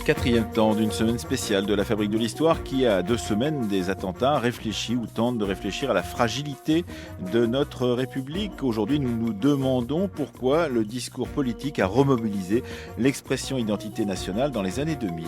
Quatrième temps d'une semaine spéciale de la Fabrique de l'Histoire qui, à 2 semaines des attentats, réfléchit ou tente de réfléchir à la fragilité de notre République. Aujourd'hui, nous nous demandons pourquoi le discours politique a remobilisé l'expression identité nationale dans les années 2000.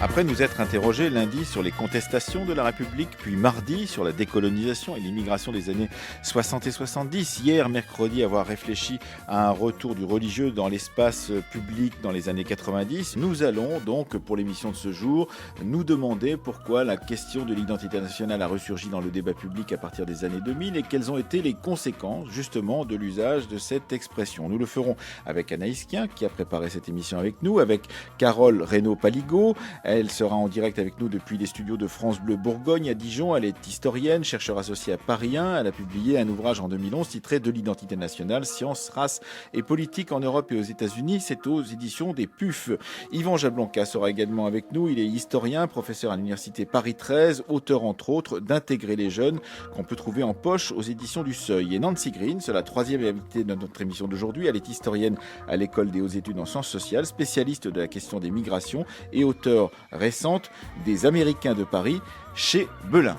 Après nous être interrogés lundi sur les contestations de la République, puis mardi sur la décolonisation et l'immigration des années 60 et 70, hier mercredi avoir réfléchi à un retour du religieux dans l'espace public dans les années 90, nous allons donc pour l'émission de ce jour nous demander pourquoi la question de l'identité nationale a ressurgi dans le débat public à partir des années 2000 et quelles ont été les conséquences justement de l'usage de cette expression. Nous le ferons avec Anaïs Kien qui a préparé cette émission avec nous, avec Carole Reynaud-Paligot. Elle sera en direct avec nous depuis les studios de France Bleu Bourgogne à Dijon. Elle est historienne, chercheure associée à Paris 1. Elle a publié un ouvrage en 2011 titré De l'identité nationale, sciences, race et politique en Europe et aux États-Unis. C'est aux éditions des PUF. Yvan Jablonka sera également avec nous. Il est historien, professeur à l'université Paris 13, auteur entre autres d'Intégrer les jeunes qu'on peut trouver en poche aux éditions du Seuil. Et Nancy Green, c'est la troisième invitée de notre émission d'aujourd'hui. Elle est historienne à l'école des hautes études en sciences sociales, spécialiste de la question des migrations et auteur récente des Américains de Paris chez Belin.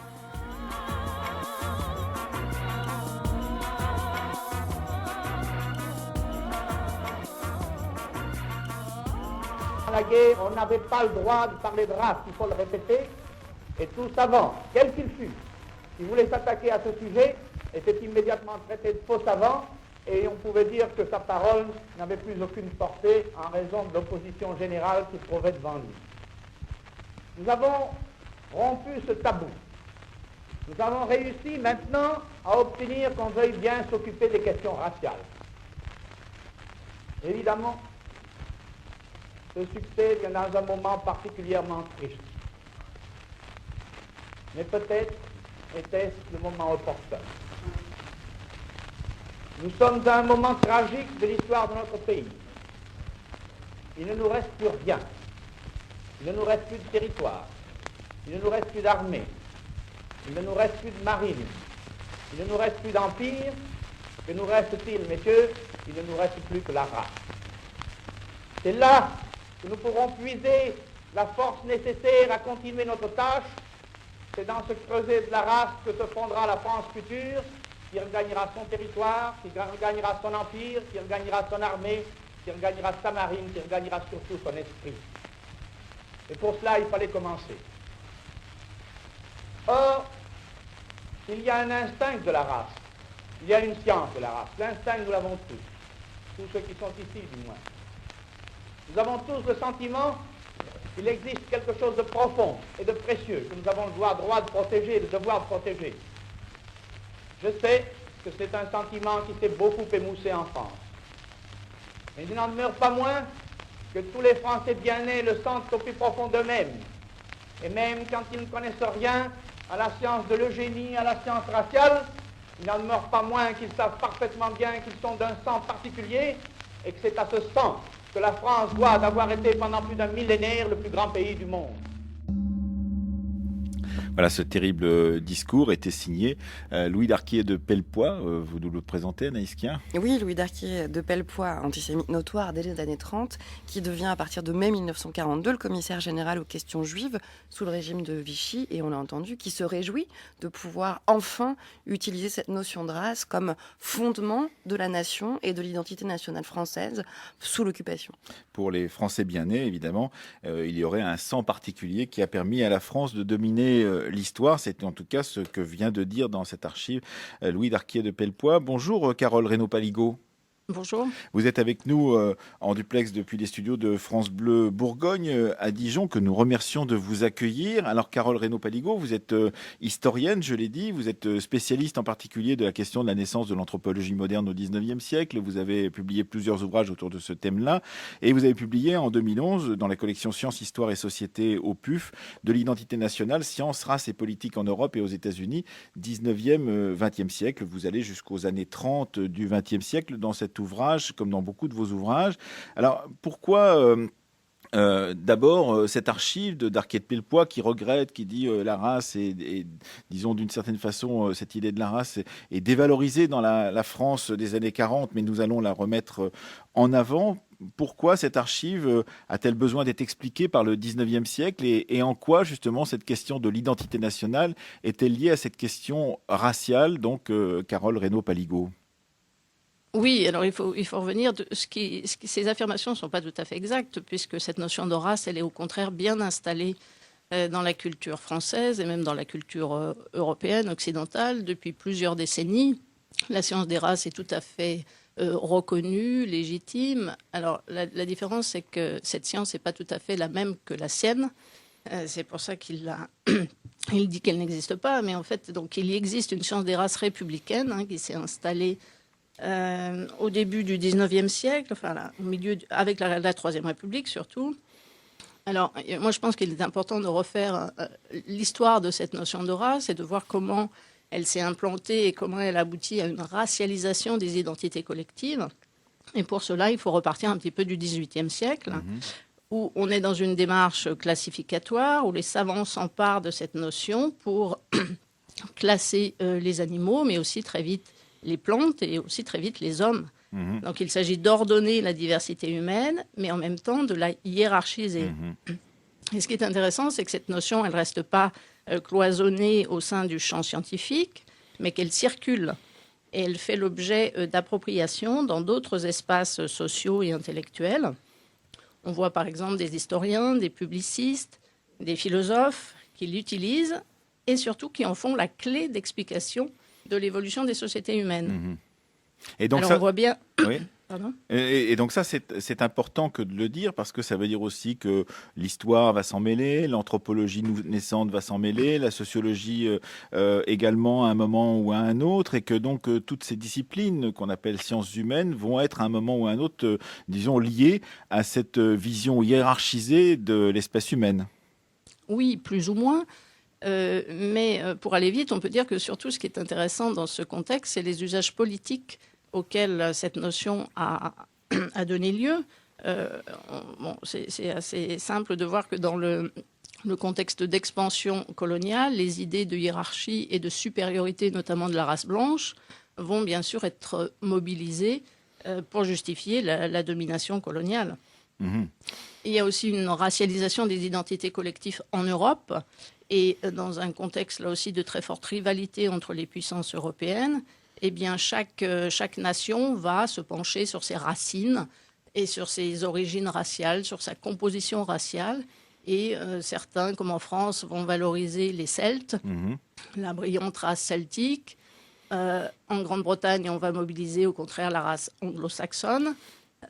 À la guerre, on n'avait pas le droit de parler de race, il faut le répéter, et tout savant, quel qu'il fût, qui voulait s'attaquer à ce sujet, était immédiatement traité de faux savant, et on pouvait dire que sa parole n'avait plus aucune portée en raison de l'opposition générale qui se trouvait devant lui. Nous avons rompu ce tabou. Nous avons réussi maintenant à obtenir qu'on veuille bien s'occuper des questions raciales. Évidemment, ce succès vient dans un moment particulièrement triste. Mais peut-être était-ce le moment opportun. Nous sommes à un moment tragique de l'histoire de notre pays. Il ne nous reste plus rien. Il ne nous reste plus de territoire, il ne nous reste plus d'armée, il ne nous reste plus de marine, il ne nous reste plus d'empire. Que nous reste-t-il, messieurs? Il ne nous reste plus que la race. C'est là que nous pourrons puiser la force nécessaire à continuer notre tâche. C'est dans ce creuset de la race que se fondera la France future, qui regagnera son territoire, qui regagnera son empire, qui regagnera son armée, qui regagnera sa marine, qui regagnera surtout son esprit. Et pour cela, il fallait commencer. Or, il y a un instinct de la race. Il y a une science de la race. L'instinct, nous l'avons tous ceux qui sont ici, du moins. Nous avons tous le sentiment qu'il existe quelque chose de profond et de précieux que nous avons le droit de protéger, le devoir de protéger. Je sais que c'est un sentiment qui s'est beaucoup émoussé en France. Mais il n'en demeure pas moins que tous les Français bien nés le sentent au plus profond d'eux-mêmes. Et même quand ils ne connaissent rien à la science de l'eugénie, à la science raciale, il n'en demeure pas moins qu'ils savent parfaitement bien qu'ils sont d'un sang particulier et que c'est à ce sang que la France doit d'avoir été pendant plus d'un millénaire le plus grand pays du monde. Voilà, ce terrible discours était signé Louis Darquier de Pellepoix. Vous nous le présentez, Anaïs Kien ? Oui, Louis Darquier de Pellepoix, antisémite notoire dès les années 30, qui devient à partir de mai 1942 le commissaire général aux questions juives sous le régime de Vichy, et on l'a entendu, qui se réjouit de pouvoir enfin utiliser cette notion de race comme fondement de la nation et de l'identité nationale française sous l'occupation. Pour les Français bien nés, évidemment, il y aurait un sang particulier qui a permis à la France de dominer l'histoire. C'est en tout cas ce que vient de dire dans cette archive Louis Darquier de Pellepoix. Bonjour Carole Reynaud-Paligot. Bonjour. Vous êtes avec nous en duplex depuis les studios de France Bleu Bourgogne à Dijon, que nous remercions de vous accueillir. Alors Carole Reynaud-Paligot, vous êtes historienne, je l'ai dit, vous êtes spécialiste en particulier de la question de la naissance de l'anthropologie moderne au XIXe siècle. Vous avez publié plusieurs ouvrages autour de ce thème-là et vous avez publié en 2011 dans la collection Sciences, Histoire et Société au PUF de l'identité nationale, sciences, race et politique en Europe et aux États-Unis, 19e, 20e siècle. Vous allez jusqu'aux années 30 du 20e siècle dans cet ouvrage, comme dans beaucoup de vos ouvrages. Alors, pourquoi D'abord, cette archive d'Arquet de Pellepoix qui regrette, qui dit la race est, disons d'une certaine façon, cette idée de la race est dévalorisée dans la France des années 40, mais nous allons la remettre en avant. Pourquoi cette archive a-t-elle besoin d'être expliquée par le 19e siècle et en quoi justement cette question de l'identité nationale est-elle liée à cette question raciale, donc Carole Reynaud-Paligot? Oui, alors il faut revenir. Ces affirmations ne sont pas tout à fait exactes, puisque cette notion de race, elle est au contraire bien installée dans la culture française et même dans la culture européenne, occidentale, depuis plusieurs décennies. La science des races est tout à fait reconnue, légitime. Alors la différence, c'est que cette science n'est pas tout à fait la même que la sienne. C'est pour ça il dit qu'elle n'existe pas, mais en fait, donc, il y existe une science des races républicaine qui s'est installée au début du 19e siècle, enfin là, au milieu, avec la Troisième République surtout. Alors, moi je pense qu'il est important de refaire l'histoire de cette notion de race et de voir comment elle s'est implantée et comment elle aboutit à une racialisation des identités collectives. Et pour cela, il faut repartir un petit peu du 18e siècle, où on est dans une démarche classificatoire, où les savants s'emparent de cette notion pour classer les animaux, mais aussi très vite les plantes et aussi très vite les hommes. Donc il s'agit d'ordonner la diversité humaine, mais en même temps de la hiérarchiser. Et ce qui est intéressant, c'est que cette notion, elle ne reste pas cloisonnée au sein du champ scientifique, mais qu'elle circule. Et elle fait l'objet d'appropriation dans d'autres espaces sociaux et intellectuels. On voit par exemple des historiens, des publicistes, des philosophes qui l'utilisent et surtout qui en font la clé d'explication de l'évolution des sociétés humaines. Et donc alors ça, on voit bien... Oui. Pardon ? Et donc ça, c'est important que de le dire parce que ça veut dire aussi que l'histoire va s'en mêler, l'anthropologie naissante va s'en mêler, la sociologie également à un moment ou à un autre, et que donc toutes ces disciplines qu'on appelle sciences humaines vont être à un moment ou à un autre, disons, liées à cette vision hiérarchisée de l'espèce humaine. Oui, plus ou moins. Mais pour aller vite, on peut dire que surtout ce qui est intéressant dans ce contexte, c'est les usages politiques auxquels cette notion a donné lieu. C'est assez simple de voir que dans le contexte d'expansion coloniale, les idées de hiérarchie et de supériorité, notamment de la race blanche, vont bien sûr être mobilisées pour justifier la domination coloniale. Il y a aussi une racialisation des identités collectives en Europe et dans un contexte là aussi de très forte rivalité entre les puissances européennes. Eh bien, chaque nation va se pencher sur ses racines et sur ses origines raciales, sur sa composition raciale. Et certains, comme en France, vont valoriser les Celtes, la brillante race celtique. En Grande-Bretagne, on va mobiliser au contraire la race anglo-saxonne.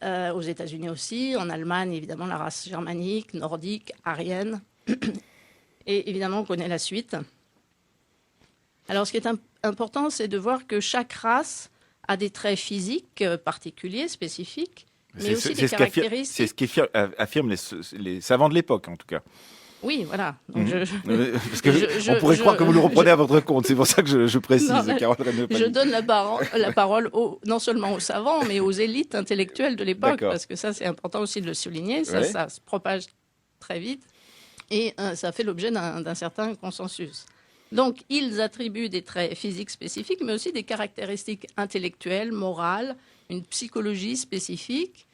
Aux États-Unis aussi, en Allemagne, évidemment, la race germanique, nordique, aryenne. Et évidemment, on connaît la suite. Alors, ce qui est important, c'est de voir que chaque race a des traits physiques particuliers, spécifiques, mais aussi des caractéristiques. C'est ce qu'affirment les savants de l'époque, en tout cas. Oui, voilà. Donc parce que on pourrait croire que vous le reprenez à votre compte. C'est pour ça que je précise, Carole Reynaud-Paligot. Je donne la parole non seulement aux savants, mais aux élites intellectuelles de l'époque, parce que ça, c'est important aussi de le souligner. Ça se propage très vite et ça fait l'objet d'un certain consensus. Donc, ils attribuent des traits physiques spécifiques, mais aussi des caractéristiques intellectuelles, morales, une psychologie spécifique,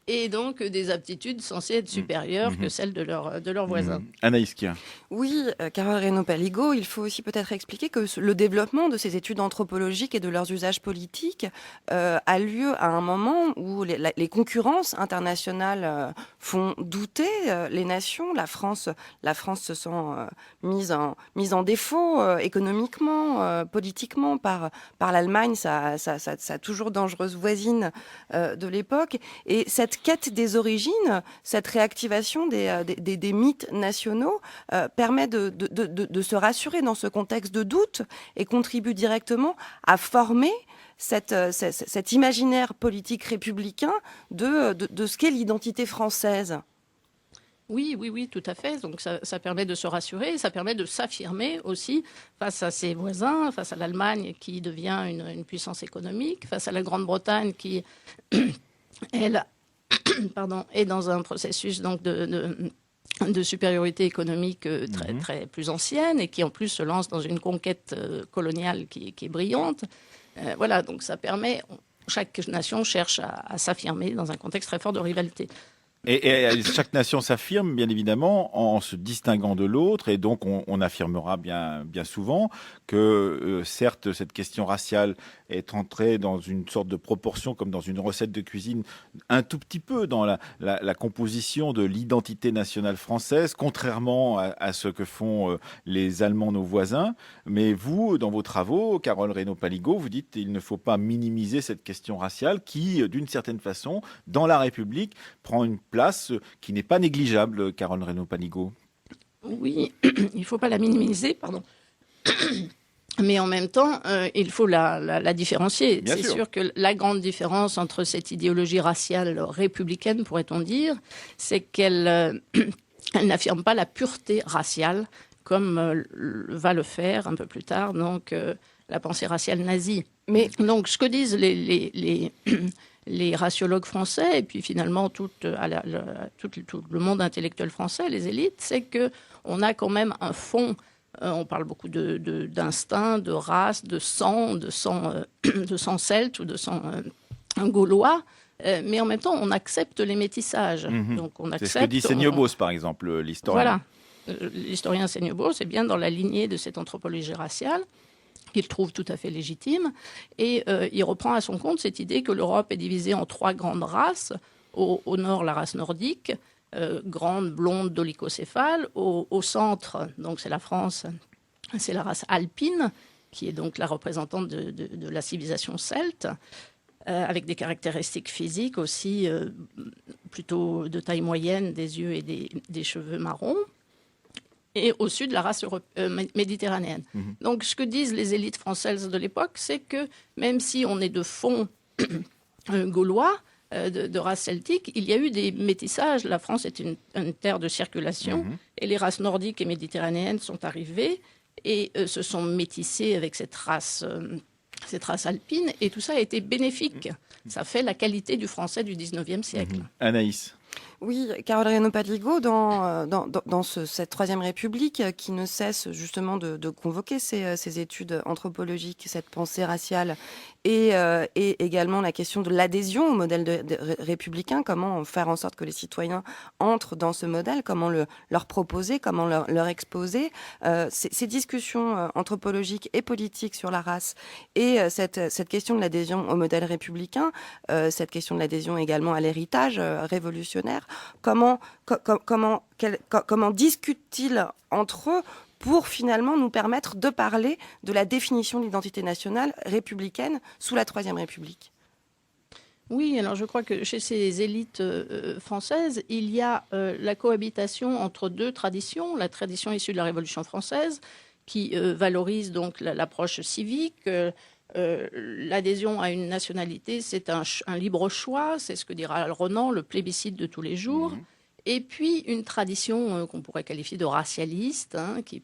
et donc des aptitudes censées être supérieures que celles de leurs voisins. Anaïs Kien. Oui, Carole Reynaud-Paligot, il faut aussi peut-être expliquer que le développement de ces études anthropologiques et de leurs usages politiques a lieu à un moment où les concurrences internationales font douter les nations. La France se sent mise en défaut économiquement, politiquement par l'Allemagne, sa toujours dangereuse voisine de l'époque. Et cette quête des origines, cette réactivation des mythes nationaux permet de se rassurer dans ce contexte de doute et contribue directement à former cet imaginaire politique républicain de ce qu'est l'identité française. Oui, tout à fait. Donc ça permet de se rassurer, ça permet de s'affirmer aussi face à ses voisins, face à l'Allemagne qui devient une puissance économique, face à la Grande-Bretagne qui, elle, pardon, est dans un processus donc de supériorité économique très plus ancienne et qui en plus se lance dans une conquête coloniale qui est brillante. Voilà, donc ça permet, chaque nation cherche à s'affirmer dans un contexte très fort de rivalité. Et chaque nation s'affirme, bien évidemment, en se distinguant de l'autre. Et donc, on affirmera bien souvent que, certes, cette question raciale est entrée dans une sorte de proportion, comme dans une recette de cuisine, un tout petit peu dans la composition de l'identité nationale française, contrairement à ce que font les Allemands, nos voisins. Mais vous, dans vos travaux, Carole Reynaud-Paligot, vous dites qu'il ne faut pas minimiser cette question raciale qui, d'une certaine façon, dans la République, prend une place qui n'est pas négligeable, Carole Reynaud-Paligot. Oui, il ne faut pas la minimiser, pardon. Mais en même temps, il faut la différencier. C'est sûr que la grande différence entre cette idéologie raciale républicaine, pourrait-on dire, c'est qu'elle elle n'affirme pas la pureté raciale, comme va le faire un peu plus tard donc, la pensée raciale nazie. Mais donc, ce que disent les raciologues français, et puis finalement tout le monde intellectuel français, les élites, c'est qu'on a quand même un fond, on parle beaucoup d'instinct, de race, de sang celte ou de sang gaulois, mais en même temps on accepte les métissages. Donc, c'est ce que dit Seignobos, par exemple, l'historien. Voilà, l'historien Seignobos est bien dans la lignée de cette anthropologie raciale, qu'il trouve tout à fait légitime. Et il reprend à son compte cette idée que l'Europe est divisée en 3 grandes races. Au nord, la race nordique, grande, blonde, dolichocéphale. Au centre, donc c'est la France, c'est la race alpine, qui est donc la représentante de la civilisation celte, avec des caractéristiques physiques aussi plutôt de taille moyenne, des yeux et des cheveux marrons. Et au sud, la race méditerranéenne. Donc, ce que disent les élites françaises de l'époque, c'est que même si on est de fond gaulois, de race celtique, il y a eu des métissages. La France est une terre de circulation, et les races nordiques et méditerranéennes sont arrivées et se sont métissées avec cette race alpine, et tout ça a été bénéfique. Ça fait la qualité du français du 19e siècle. Anaïs. Oui, Carole Reynaud-Paligot, dans cette Troisième République qui ne cesse justement de convoquer ces études anthropologiques, cette pensée raciale, et également la question de l'adhésion au modèle républicain, comment faire en sorte que les citoyens entrent dans ce modèle, comment leur proposer, comment leur exposer. Ces discussions anthropologiques et politiques sur la race et cette question de l'adhésion au modèle républicain, cette question de l'adhésion également à l'héritage révolutionnaire, comment discutent-ils entre eux pour finalement nous permettre de parler de la définition de l'identité nationale républicaine sous la Troisième République? Oui, alors je crois que chez ces élites françaises, il y a la cohabitation entre 2 traditions. La tradition issue de la Révolution française, qui valorise donc l'approche civique. L'adhésion à une nationalité, c'est un libre choix, c'est ce que dira Renan, le plébiscite de tous les jours. Et puis une tradition qu'on pourrait qualifier de racialiste, qui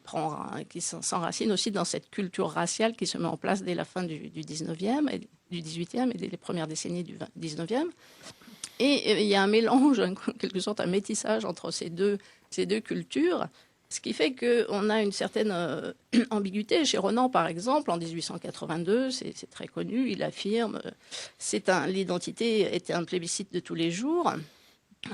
s'enracine aussi dans cette culture raciale qui se met en place dès la fin du 19e, et du 18e et dès les premières décennies du 19e. Et il y a un mélange, en quelque sorte un métissage entre ces deux cultures, ce qui fait qu'on a une certaine ambiguïté. Chez Renan, par exemple, en 1882, c'est très connu, il affirme l'identité était un plébiscite de tous les jours.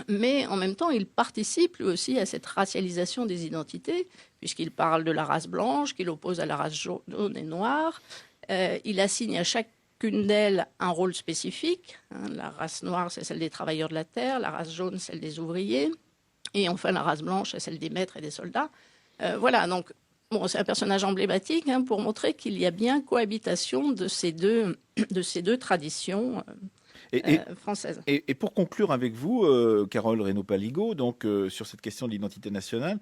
Mais en même temps, il participe lui aussi à cette racialisation des identités, puisqu'il parle de la race blanche, qu'il oppose à la race jaune et noire. Il assigne à chacune d'elles un rôle spécifique. La race noire, c'est celle des travailleurs de la terre, la race jaune, celle des ouvriers, et enfin la race blanche, c'est celle des maîtres et des soldats. Voilà, donc c'est un personnage emblématique pour montrer qu'il y a bien cohabitation de ces deux traditions. Française. Et pour conclure avec vous, Carole Reynaud-Paligot, donc sur cette question de l'identité nationale,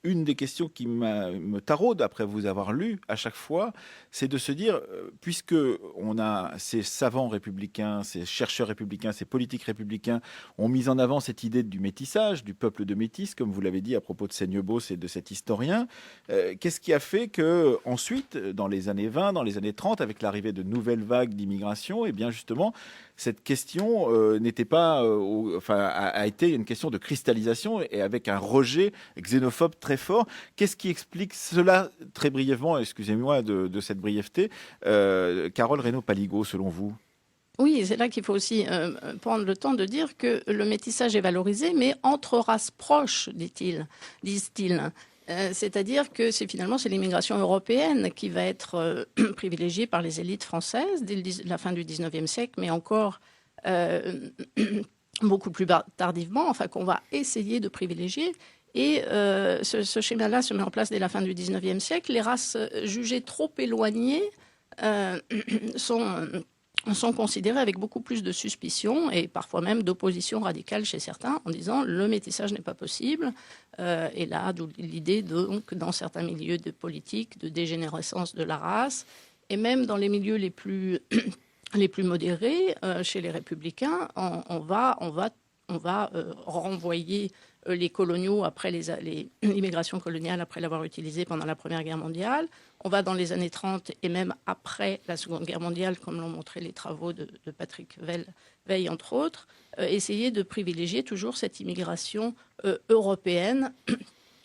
une des questions qui me taraude après vous avoir lu à chaque fois, c'est de se dire, puisque on a ces savants républicains, ces chercheurs républicains, ces politiques républicains ont mis en avant cette idée du métissage, du peuple de métis, comme vous l'avez dit à propos de Seignebos et de cet historien, qu'est-ce qui a fait que ensuite, dans les années 20, dans les années 30, avec l'arrivée de nouvelles vagues d'immigration, et bien justement, cette question n'était pas, a été une question de cristallisation et avec un rejet xénophobe très fort. Qu'est-ce qui explique cela très brièvement, excusez-moi de cette brièveté, Carole Reynaud-Paligot, selon vous? Oui, c'est là qu'il faut aussi prendre le temps de dire que le métissage est valorisé, mais entre races proches, disent-ils. C'est-à-dire que c'est l'immigration européenne qui va être privilégiée par les élites françaises dès la fin du XIXe siècle, mais encore beaucoup plus tardivement, qu'on va essayer de privilégier. Et ce schéma-là se met en place dès la fin du XIXe siècle. Les races jugées trop éloignées sont considérées avec beaucoup plus de suspicion et parfois même d'opposition radicale chez certains en disant le métissage n'est pas possible. Et là, d'où l'idée donc dans certains milieux de politique de dégénérescence de la race et même dans les milieux les plus modérés, chez les républicains, on va renvoyer les coloniaux après l'immigration coloniale après l'avoir utilisée pendant la Première Guerre mondiale. On va dans les années 30 et même après la Seconde Guerre mondiale, comme l'ont montré les travaux de Patrick Veil, entre autres, essayer de privilégier toujours cette immigration européenne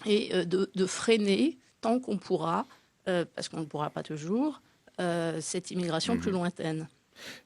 et de freiner tant qu'on pourra, parce qu'on ne pourra pas toujours, cette immigration plus lointaine.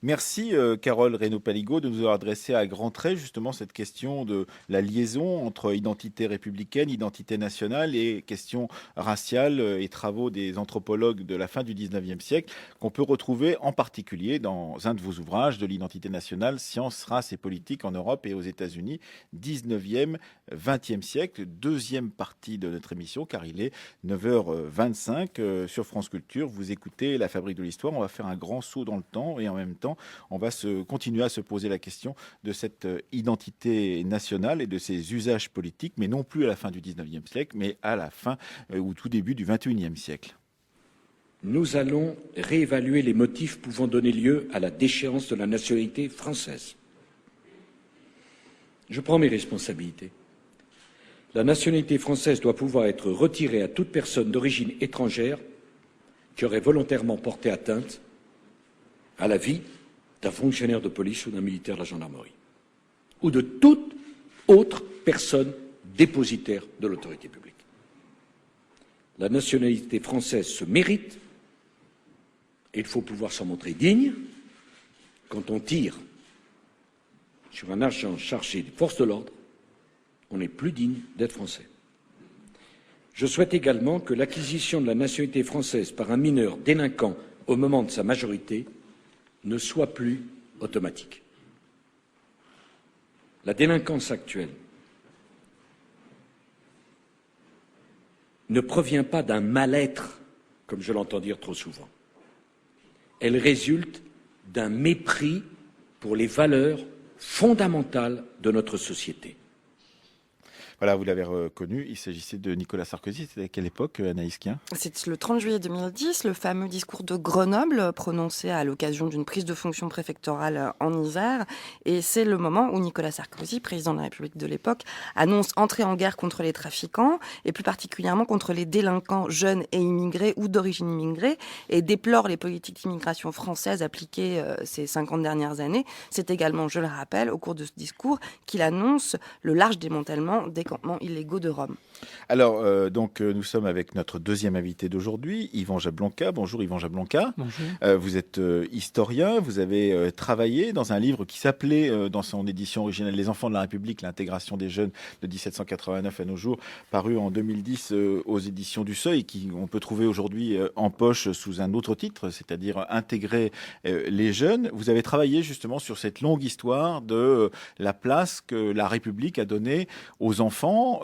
Merci Carole Reynaud-Paligot de nous avoir adressé à grands traits justement cette question de la liaison entre identité républicaine, identité nationale et questions raciales et travaux des anthropologues de la fin du 19e siècle qu'on peut retrouver en particulier dans un de vos ouvrages de l'identité nationale, Sciences, race et politique en Europe et aux États-Unis, 19e, 20e siècle, deuxième partie de notre émission car il est 9h25 sur France Culture. Vous écoutez La Fabrique de l'Histoire, on va faire un grand saut dans le temps et en même temps, on va continuer à se poser la question de cette identité nationale et de ses usages politiques, mais non plus à la fin du 19e siècle, mais à la fin ou tout début du 21e siècle. Nous allons réévaluer les motifs pouvant donner lieu à la déchéance de la nationalité française. Je prends mes responsabilités. La nationalité française doit pouvoir être retirée à toute personne d'origine étrangère qui aurait volontairement porté atteinte à la vie d'un fonctionnaire de police ou d'un militaire de la gendarmerie, ou de toute autre personne dépositaire de l'autorité publique. La nationalité française se mérite, et il faut pouvoir s'en montrer digne. Quand on tire sur un agent chargé des forces de l'ordre, on n'est plus digne d'être français. Je souhaite également que l'acquisition de la nationalité française par un mineur délinquant au moment de sa majorité ne soit plus automatique. La délinquance actuelle ne provient pas d'un mal-être, comme je l'entends dire trop souvent. Elle résulte d'un mépris pour les valeurs fondamentales de notre société. Voilà, vous l'avez reconnu, il s'agissait de Nicolas Sarkozy. C'était à quelle époque, Anaïs Kien ? C'est le 30 juillet 2010, le fameux discours de Grenoble prononcé à l'occasion d'une prise de fonction préfectorale en Isère. Et c'est le moment où Nicolas Sarkozy, président de la République de l'époque, annonce entrer en guerre contre les trafiquants et plus particulièrement contre les délinquants jeunes et immigrés ou d'origine immigrée et déplore les politiques d'immigration françaises appliquées ces 50 dernières années. C'est également, je le rappelle, au cours de ce discours qu'il annonce le large démantèlement des campements illégaux de Rome. Alors, nous sommes avec notre deuxième invité d'aujourd'hui, Yvan Jablonka. Bonjour Yvan Jablonka. Bonjour. Vous êtes historien, vous avez travaillé dans un livre qui s'appelait, dans son édition originale, Les enfants de la République, l'intégration des jeunes de 1789 à nos jours, paru en 2010 aux éditions du Seuil, qui on peut trouver aujourd'hui en poche sous un autre titre, c'est-à-dire Intégrer les jeunes. Vous avez travaillé justement sur cette longue histoire de la place que la République a donnée aux enfants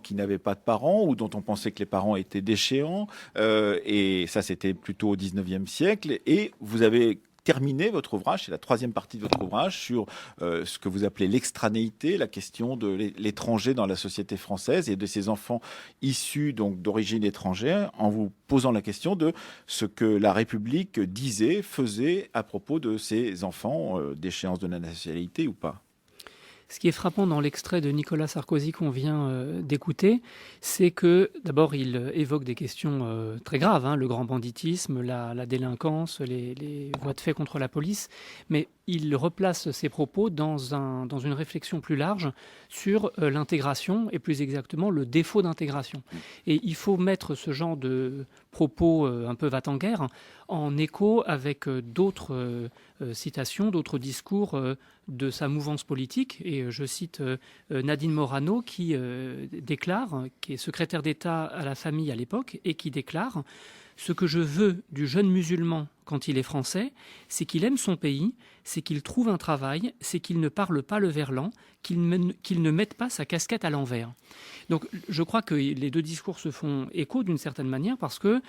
qui n'avaient pas de parents ou dont on pensait que les parents étaient déchéants. Et ça, c'était plutôt au 19e siècle. Et vous avez terminez votre ouvrage, c'est la troisième partie de votre ouvrage, sur ce que vous appelez l'extranéité, la question de l'étranger dans la société française et de ces enfants issus donc d'origine étrangère, en vous posant la question de ce que la République disait, faisait à propos de ces enfants, d'échéance de la nationalité ou pas. Ce qui est frappant dans l'extrait de Nicolas Sarkozy qu'on vient d'écouter, c'est que d'abord il évoque des questions très graves, le grand banditisme, la délinquance, les voies de fait contre la police, mais il replace ses propos dans une réflexion plus large sur l'intégration et plus exactement le défaut d'intégration. Et il faut mettre ce genre de propos un peu va-t-en-guerre en écho avec d'autres citations, d'autres discours de sa mouvance politique. Et je cite Nadine Morano qui déclare, qui est secrétaire d'État à la famille à l'époque, et qui déclare « Ce que je veux du jeune musulman quand il est français, c'est qu'il aime son pays, c'est qu'il trouve un travail, c'est qu'il ne parle pas le verlan, qu'il ne mette pas sa casquette à l'envers. » Donc je crois que les deux discours se font écho d'une certaine manière parce que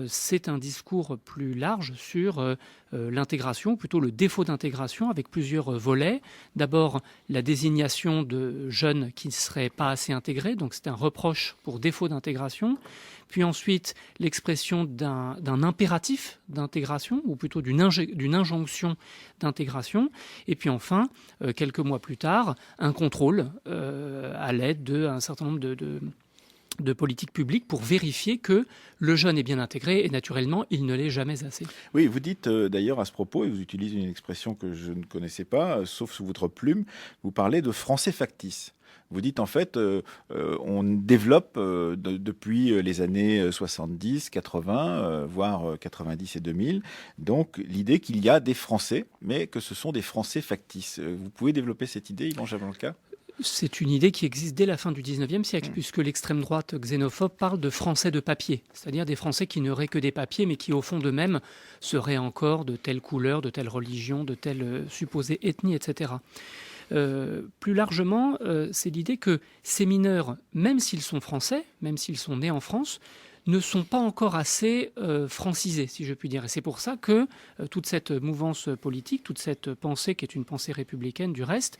c'est un discours plus large sur l'intégration, ou plutôt le défaut d'intégration, avec plusieurs volets. D'abord, la désignation de jeunes qui ne seraient pas assez intégrés, donc c'est un reproche pour défaut d'intégration. Puis ensuite, l'expression d'un impératif d'intégration, ou plutôt d'une injonction d'intégration. Et puis enfin, quelques mois plus tard, un contrôle à l'aide d'un certain nombre de politiques publiques pour vérifier que le jeune est bien intégré et naturellement, il ne l'est jamais assez. Oui, vous dites d'ailleurs à ce propos, et vous utilisez une expression que je ne connaissais pas, sauf sous votre plume, vous parlez de français factice. Vous dites en fait, on développe depuis les années 70, 80, voire 90 et 2000, donc l'idée qu'il y a des Français, mais que ce sont des Français factices. Vous pouvez développer cette idée, Yvan Jablonka ? C'est une idée qui existe dès la fin du XIXe siècle, puisque l'extrême droite xénophobe parle de Français de papier, c'est-à-dire des Français qui n'auraient que des papiers, mais qui au fond d'eux-mêmes seraient encore de telle couleur, de telle religion, de telle supposée ethnie, etc. Plus largement, c'est l'idée que ces mineurs, même s'ils sont français, même s'ils sont nés en France, ne sont pas encore assez francisés, si je puis dire. Et c'est pour ça que toute cette mouvance politique, toute cette pensée, qui est une pensée républicaine du reste,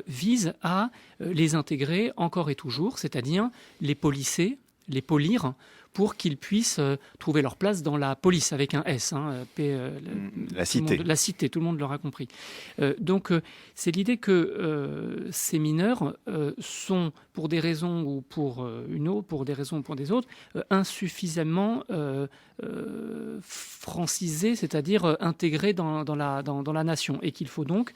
vise à les intégrer encore et toujours, c'est-à-dire les polisser, les polir, pour qu'ils puissent trouver leur place dans la police, avec un S. La cité. La cité, tout le monde l'aura compris. Donc, c'est l'idée que ces mineurs sont, pour des raisons ou pour une autre, pour des raisons ou pour des autres, insuffisamment francisés, c'est-à-dire intégrés dans la nation. Et qu'il faut donc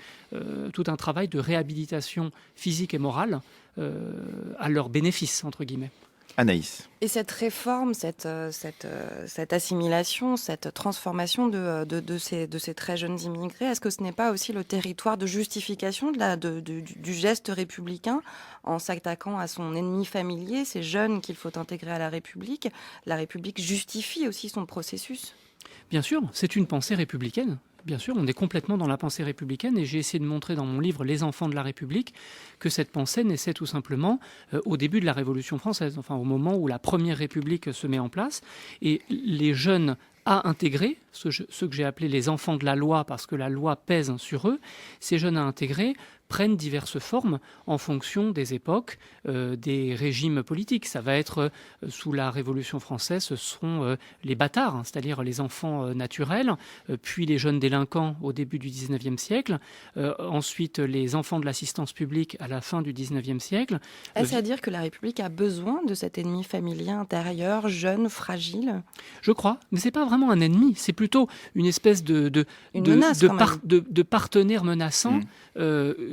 tout un travail de réhabilitation physique et morale à leur bénéfice, entre guillemets. Anaïs. Et cette réforme, cette assimilation, cette transformation de ces très jeunes immigrés, est-ce que ce n'est pas aussi le territoire de justification du geste républicain en s'attaquant à son ennemi familier, ces jeunes qu'il faut intégrer à la République? La République justifie aussi son processus. Bien sûr, c'est une pensée républicaine. Bien sûr, on est complètement dans la pensée républicaine et j'ai essayé de montrer dans mon livre « Les enfants de la République » que cette pensée naissait tout simplement au début de la Révolution française, enfin au moment où la première République se met en place. Et les jeunes à intégrer, ceux que j'ai appelés les enfants de la loi parce que la loi pèse sur eux, ces jeunes à intégrer prennent diverses formes en fonction des époques, des régimes politiques. Ça va être, sous la Révolution française, ce seront les bâtards, c'est-à-dire les enfants naturels, puis les jeunes délinquants au début du XIXe siècle, ensuite les enfants de l'assistance publique à la fin du XIXe siècle. Est-ce à dire que la République a besoin de cet ennemi familier intérieur, jeune, fragile ? Je crois, mais c'est pas vraiment un ennemi, c'est plutôt une espèce de partenaire menaçant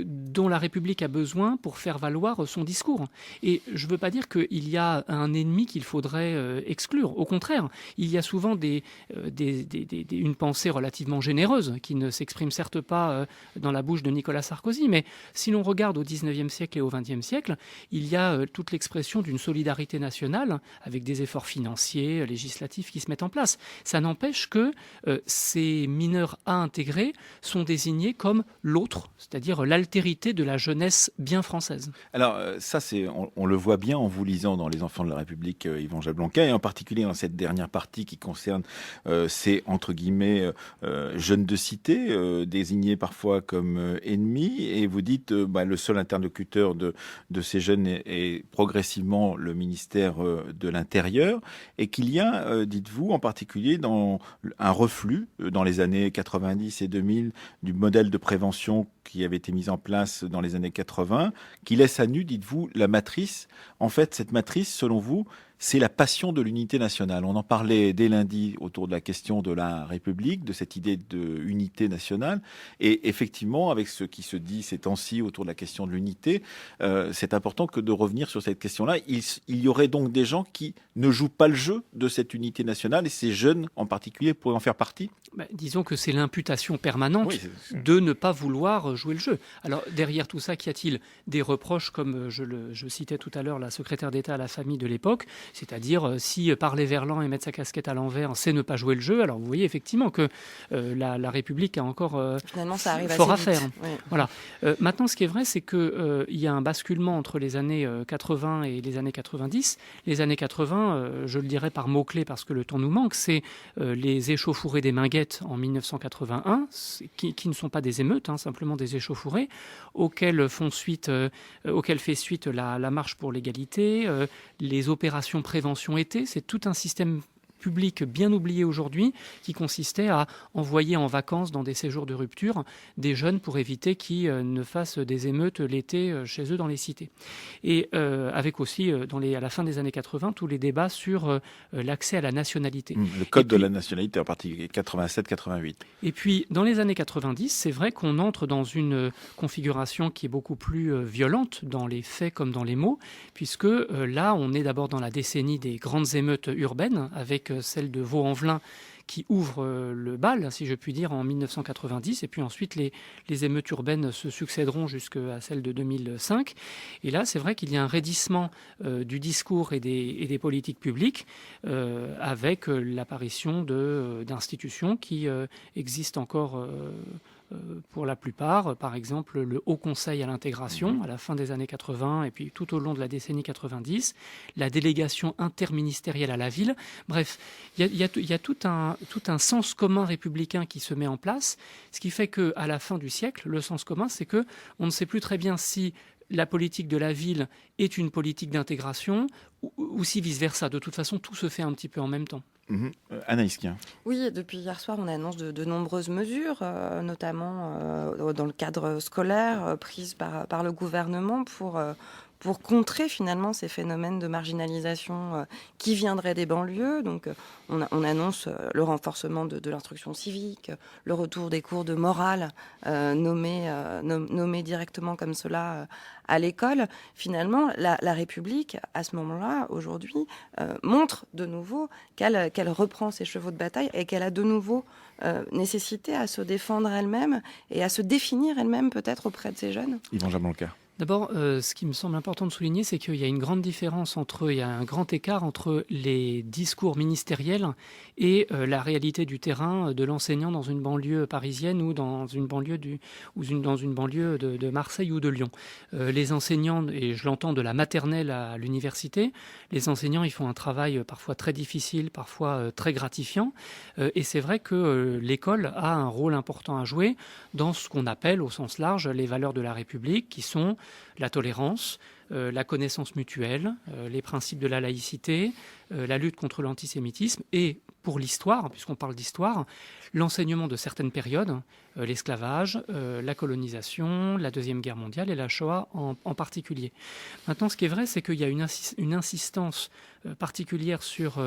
dont la République a besoin pour faire valoir son discours. Et je ne veux pas dire qu'il y a un ennemi qu'il faudrait exclure. Au contraire, il y a souvent une pensée relativement généreuse qui ne s'exprime certes pas dans la bouche de Nicolas Sarkozy, mais si l'on regarde au XIXe siècle et au XXe siècle, il y a toute l'expression d'une solidarité nationale avec des efforts financiers, législatifs qui se mettent en place. Ça n'empêche que ces mineurs à intégrer sont désignés comme l'autre, c'est-à-dire l'altérité de la jeunesse bien française. Alors ça, on le voit bien en vous lisant dans Les Enfants de la République, Yvan Jablonka, et en particulier dans cette dernière partie qui concerne ces, entre guillemets, jeunes jeunes de cité, désignés parfois comme ennemis, et vous dites le seul interlocuteur de ces jeunes est progressivement le ministère de l'Intérieur, et qu'il y a, dites-vous, en particulier un reflux dans les années 90 et 2000 du modèle de prévention qui avait été mis en place dans les années 80, qui laisse à nu, dites-vous, la matrice. En fait, cette matrice, selon vous, c'est la passion de l'unité nationale. On en parlait dès lundi autour de la question de la République, de cette idée de unité nationale. Et effectivement, avec ce qui se dit ces temps-ci autour de la question de l'unité, c'est important que de revenir sur cette question-là. Il y aurait donc des gens qui ne jouent pas le jeu de cette unité nationale, et ces jeunes en particulier pourraient en faire partie. Disons que c'est l'imputation permanente de ne pas vouloir jouer le jeu. Alors derrière tout ça, qu'y a-t-il? Des reproches, comme je citais tout à l'heure la secrétaire d'État à la famille de l'époque, c'est-à-dire si parler verlan et mettre sa casquette à l'envers, c'est ne pas jouer le jeu. Alors vous voyez effectivement que la République a encore finalement, ça arrive fort à assez vite. faire. Oui. Voilà. Maintenant, ce qui est vrai, c'est qu'il y a un basculement entre les années 80 et les années 90. Les années 80, je le dirais par mots-clés parce que le temps nous manque, c'est les échauffourées des Minguettes en 1981, qui ne sont pas des émeutes, simplement des échauffourées, auxquelles fait suite la marche pour l'égalité, les opérations prévention-été. C'est tout un système public bien oublié aujourd'hui, qui consistait à envoyer en vacances dans des séjours de rupture des jeunes pour éviter qu'ils ne fassent des émeutes l'été chez eux dans les cités. Et avec aussi, à la fin des années 80, tous les débats sur l'accès à la nationalité. Le code de la nationalité, en particulier 87-88. Et puis, dans les années 90, c'est vrai qu'on entre dans une configuration qui est beaucoup plus violente dans les faits comme dans les mots, puisque là, on est d'abord dans la décennie des grandes émeutes urbaines, avec celle de Vaux-en-Velin qui ouvre le bal, si je puis dire, en 1990. Et puis ensuite, les émeutes urbaines se succéderont jusqu'à celle de 2005. Et là, c'est vrai qu'il y a un raidissement du discours et des politiques publiques avec l'apparition d'institutions qui existent encore pour la plupart, par exemple le Haut Conseil à l'intégration à la fin des années 80 et puis tout au long de la décennie 90, la délégation interministérielle à la ville. Bref, il y a tout un sens commun républicain qui se met en place, ce qui fait qu'à la fin du siècle, le sens commun, c'est qu'on ne sait plus très bien si la politique de la ville est une politique d'intégration ou si vice-versa. De toute façon, tout se fait un petit peu en même temps. Anaïs Kien. Oui, depuis hier soir, on annonce de nombreuses mesures, notamment dans le cadre scolaire, prises par le gouvernement pour contrer finalement ces phénomènes de marginalisation qui viendraient des banlieues. Donc on annonce le renforcement de l'instruction civique, le retour des cours de morale nommés directement comme cela à l'école. Finalement, la République, à ce moment-là, aujourd'hui, montre de nouveau qu'elle reprend ses chevaux de bataille et qu'elle a de nouveau nécessité à se défendre elle-même et à se définir elle-même peut-être auprès de ces jeunes. Yvan Jablonka. D'abord, ce qui me semble important de souligner, c'est qu'il y a une grande différence il y a un grand écart entre les discours ministériels et la réalité du terrain de l'enseignant dans une banlieue parisienne ou dans une banlieue de Marseille ou de Lyon. Les enseignants, et je l'entends de la maternelle à l'université, les enseignants, ils font un travail parfois très difficile, parfois très gratifiant. Et c'est vrai que l'école a un rôle important à jouer dans ce qu'on appelle, au sens large, les valeurs de la République, qui sont la tolérance, la connaissance mutuelle, les principes de la laïcité, la lutte contre l'antisémitisme et, pour l'histoire, puisqu'on parle d'histoire, l'enseignement de certaines périodes, l'esclavage, la colonisation, la Deuxième Guerre mondiale et la Shoah en particulier. Maintenant, ce qui est vrai, c'est qu'il y a une insistance particulière sur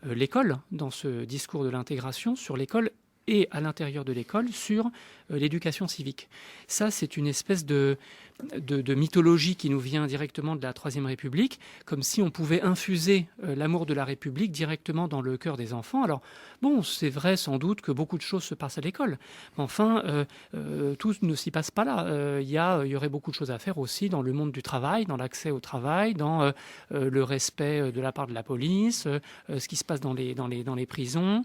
l'école, dans ce discours de l'intégration, sur l'école et à l'intérieur de l'école sur l'éducation civique. Ça, c'est une espèce de mythologie qui nous vient directement de la Troisième République, comme si on pouvait infuser l'amour de la République directement dans le cœur des enfants. Alors, bon, c'est vrai sans doute que beaucoup de choses se passent à l'école, mais enfin, tout ne s'y passe pas là. Il y aurait beaucoup de choses à faire aussi dans le monde du travail, dans l'accès au travail, dans le respect de la part de la police, ce qui se passe dans les prisons.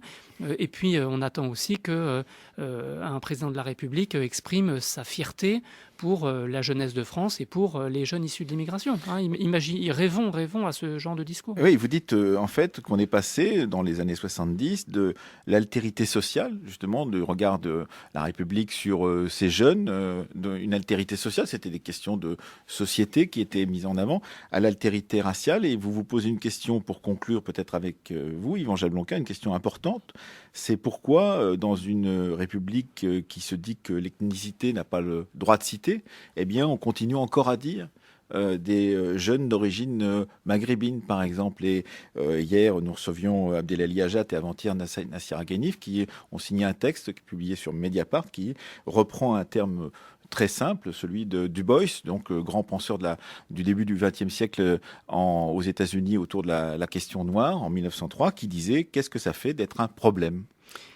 Et puis, on attend aussi qu'un président de la République exprime sa fierté pour la jeunesse de France et pour les jeunes issus de l'immigration. Rêvons à ce genre de discours. Oui, vous dites en fait qu'on est passé dans les années 70 de l'altérité sociale, justement, du regard de la République sur ces jeunes, une altérité sociale, c'était des questions de société qui étaient mises en avant, à l'altérité raciale. Et vous posez une question pour conclure peut-être avec vous, Yvan Jablonka, une question importante. C'est pourquoi dans une République qui se dit que l'ethnicité n'a pas le droit de citer, eh bien on continue encore à dire des jeunes d'origine maghrébine, par exemple. Et hier, nous recevions Abdelali Hajat et avant-hier Nassira Ghainif qui ont signé un texte publié sur Mediapart qui reprend un terme très simple, celui de Du Bois, donc grand penseur du début du XXe siècle aux États-Unis autour de la question noire en 1903, qui disait « Qu'est-ce que ça fait d'être un problème ?»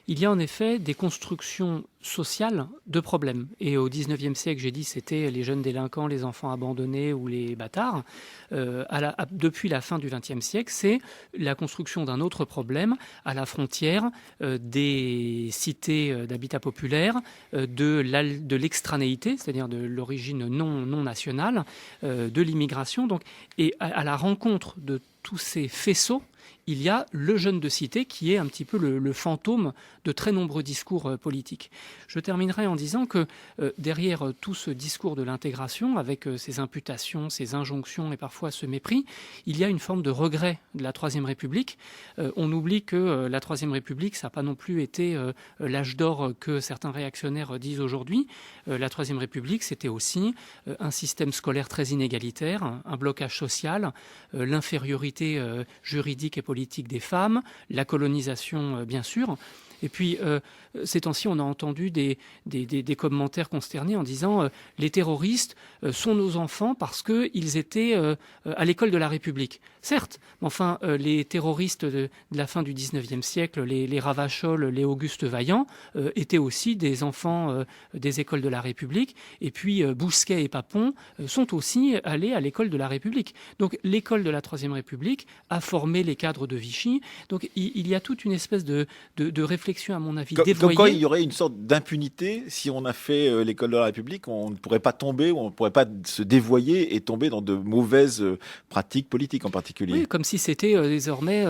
Il y a en effet des constructions sociales de problèmes. Et au XIXe siècle, j'ai dit, c'était les jeunes délinquants, les enfants abandonnés ou les bâtards. Depuis la fin du XXe siècle, c'est la construction d'un autre problème à la frontière des cités d'habitat populaire, de l'extranéité, c'est-à-dire de l'origine non nationale, de l'immigration. Donc, et à la rencontre de tous ces faisceaux, il y a le jeune de cité qui est un petit peu le fantôme de très nombreux discours politiques. Je terminerai en disant que derrière tout ce discours de l'intégration, avec ses imputations, ses injonctions et parfois ce mépris, il y a une forme de regret de la Troisième République. On oublie que la Troisième République, ça n'a pas non plus été l'âge d'or que certains réactionnaires disent aujourd'hui. La Troisième République, c'était aussi un système scolaire très inégalitaire, un blocage social, l'infériorité juridique et politique des femmes, la colonisation, bien sûr. Et puis, ces temps-ci, on a entendu des commentaires consternés en disant les terroristes sont nos enfants parce qu'ils étaient à l'école de la République. Certes, mais enfin, les terroristes de la fin du XIXe siècle, les Ravachol, les Auguste Vaillant, étaient aussi des enfants des écoles de la République. Et puis, Bousquet et Papon sont aussi allés à l'école de la République. Donc, l'école de la Troisième République a formé les cadres de Vichy. Donc, il y a toute une espèce de réflexion, à mon avis, dévoyée. Comme quoi il y aurait une sorte d'impunité si on a fait l'école de la République, on ne pourrait pas tomber, on ne pourrait pas se dévoyer et tomber dans de mauvaises pratiques politiques en particulier. Oui, comme si c'était désormais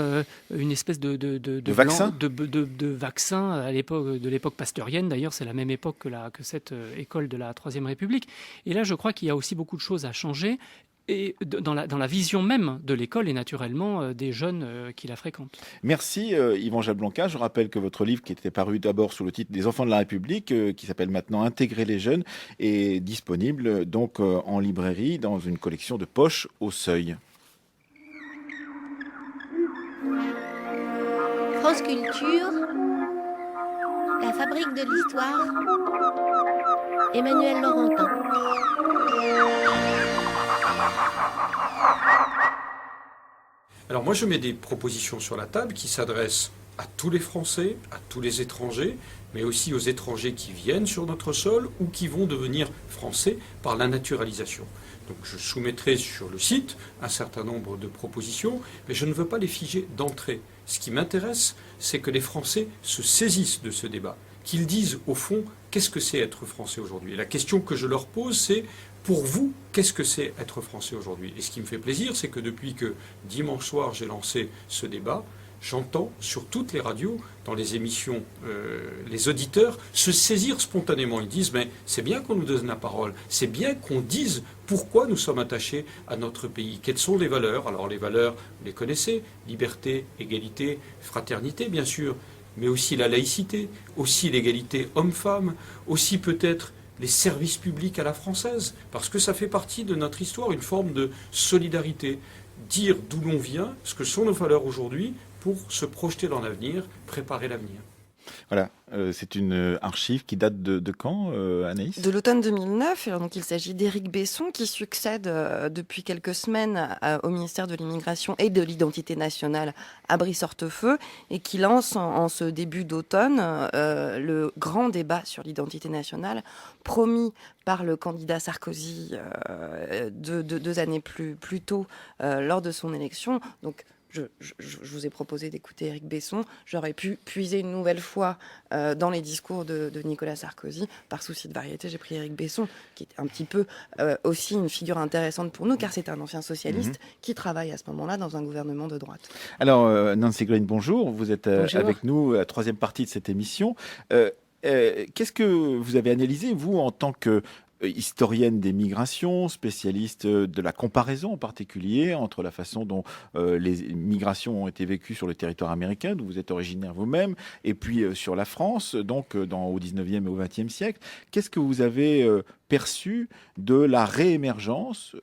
une espèce de vaccin, de vaccin à l'époque de l'époque pasteurienne. D'ailleurs, c'est la même époque que cette école de la Troisième République. Et là, je crois qu'il y a aussi beaucoup de choses à changer. Et dans la vision même de l'école et naturellement des jeunes qui la fréquentent. Merci Yvan Jablonka. Je rappelle que votre livre, qui était paru d'abord sous le titre des Enfants de la République, qui s'appelle maintenant Intégrer les jeunes, est disponible donc en librairie dans une collection de poches au Seuil. France Culture, la fabrique de l'histoire, Emmanuel Laurentin. Alors moi je mets des propositions sur la table qui s'adressent à tous les Français, à tous les étrangers, mais aussi aux étrangers qui viennent sur notre sol ou qui vont devenir Français par la naturalisation. Donc je soumettrai sur le site un certain nombre de propositions, mais je ne veux pas les figer d'entrée. Ce qui m'intéresse, c'est que les Français se saisissent de ce débat, qu'ils disent au fond qu'est-ce que c'est être Français aujourd'hui. Et la question que je leur pose, c'est pour vous, qu'est-ce que c'est être Français aujourd'hui? Et ce qui me fait plaisir, c'est que depuis que dimanche soir j'ai lancé ce débat, j'entends sur toutes les radios, dans les émissions, les auditeurs se saisir spontanément. Ils disent, mais c'est bien qu'on nous donne la parole, c'est bien qu'on dise pourquoi nous sommes attachés à notre pays, quelles sont les valeurs. Alors les valeurs, vous les connaissez, liberté, égalité, fraternité bien sûr, mais aussi la laïcité, aussi l'égalité homme-femme, aussi peut-être les services publics à la française, parce que ça fait partie de notre histoire, une forme de solidarité. Dire d'où l'on vient, ce que sont nos valeurs aujourd'hui, pour se projeter dans l'avenir, préparer l'avenir. Voilà, c'est une archive qui date de quand, Anaïs? De l'automne 2009. Alors, donc, il s'agit d'Éric Besson qui succède depuis quelques semaines au ministère de l'Immigration et de l'Identité nationale à Brice Hortefeux et qui lance en ce début d'automne le grand débat sur l'identité nationale promis par le candidat Sarkozy deux années plus tôt lors de son élection. Donc, je vous ai proposé d'écouter Éric Besson. J'aurais pu puiser une nouvelle fois dans les discours de Nicolas Sarkozy. Par souci de variété, j'ai pris Éric Besson, qui est un petit peu aussi une figure intéressante pour nous, car c'est un ancien socialiste qui travaille à ce moment-là dans un gouvernement de droite. Alors, Nancy Green, bonjour. Vous êtes avec nous à la troisième partie de cette émission. Qu'est-ce que vous avez analysé, vous, en tant que historienne des migrations, spécialiste de la comparaison en particulier entre la façon dont les migrations ont été vécues sur le territoire américain, d'où vous êtes originaire vous-même, et puis sur la France, donc au 19e et au 20e siècle. Qu'est-ce que vous avez perçu de la réémergence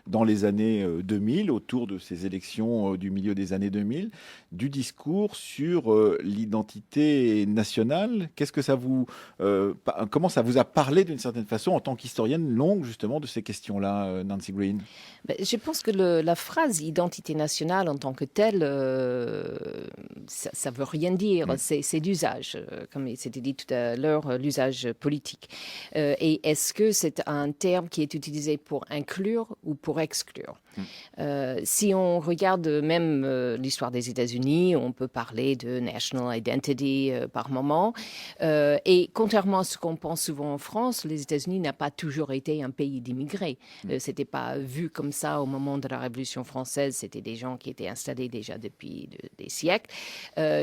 dans les années 2000, autour de ces élections du milieu des années 2000, du discours sur l'identité nationale? Qu'est-ce que ça vous, comment ça vous a parlé d'une certaine façon en tant qu'historienne longue justement de ces questions-là, Nancy Green? Je pense que la phrase identité nationale en tant que telle, ça veut rien dire. C'est d'usage, comme c'était dit tout à l'heure, l'usage politique. Et est-ce que c'est un terme qui est utilisé pour inclure ou pour exclure? Si on regarde même l'histoire des États-Unis, on peut parler de national identity par moment. Et contrairement à ce qu'on pense souvent en France, les États-Unis n'ont pas toujours été un pays d'immigrés. C'était pas vu comme ça au moment de la Révolution française. C'était des gens qui étaient installés déjà depuis des siècles,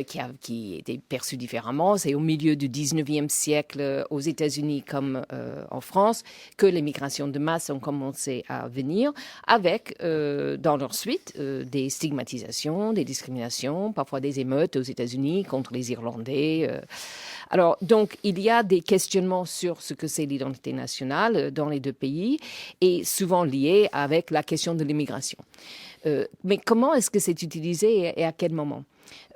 qui étaient perçus différemment. C'est au milieu du 19e siècle aux États-Unis comme en France que les migrations de masse ont commencé à venir, avec dans leur suite des stigmatisations, des discriminations, parfois des émeutes aux États-Unis contre les Irlandais. Alors, donc, il y a des questionnements sur ce que c'est l'identité nationale dans les deux pays, et souvent liés avec la question de l'immigration. Mais comment est-ce que c'est utilisé et à quel moment?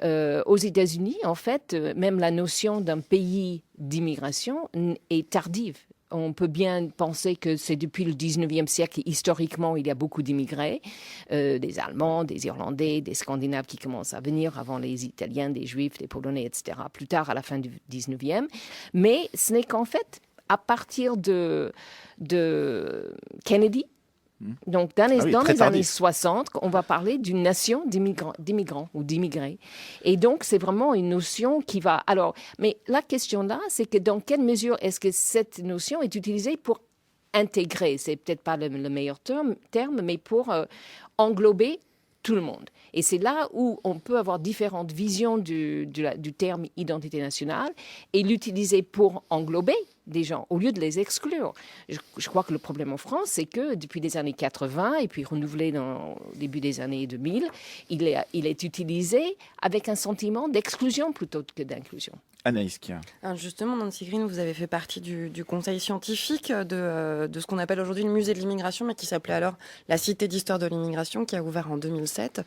Aux États-Unis, en fait, même la notion d'un pays d'immigration est tardive. On peut bien penser que c'est depuis le 19e siècle, historiquement, il y a beaucoup d'immigrés, des Allemands, des Irlandais, des Scandinaves qui commencent à venir avant les Italiens, des Juifs, des Polonais, etc., plus tard à la fin du 19e. Mais ce n'est qu'en fait, à partir de Kennedy, donc dans les années 60, on va parler d'une nation d'immigrants ou d'immigrés. Et donc, c'est vraiment une notion qui va... Alors, mais la question là, c'est que dans quelle mesure est-ce que cette notion est utilisée pour intégrer? C'est peut-être pas le meilleur terme, mais pour englober tout le monde. Et c'est là où on peut avoir différentes visions du terme identité nationale et l'utiliser pour englober des gens, au lieu de les exclure. Je crois que le problème en France, c'est que depuis les années 80, et puis renouvelé dans le début des années 2000, il est utilisé avec un sentiment d'exclusion plutôt que d'inclusion. Anaïs Kien. Alors justement, Nancy Green, vous avez fait partie du conseil scientifique de ce qu'on appelle aujourd'hui le musée de l'immigration, mais qui s'appelait alors la Cité d'histoire de l'immigration, qui a ouvert en 2007.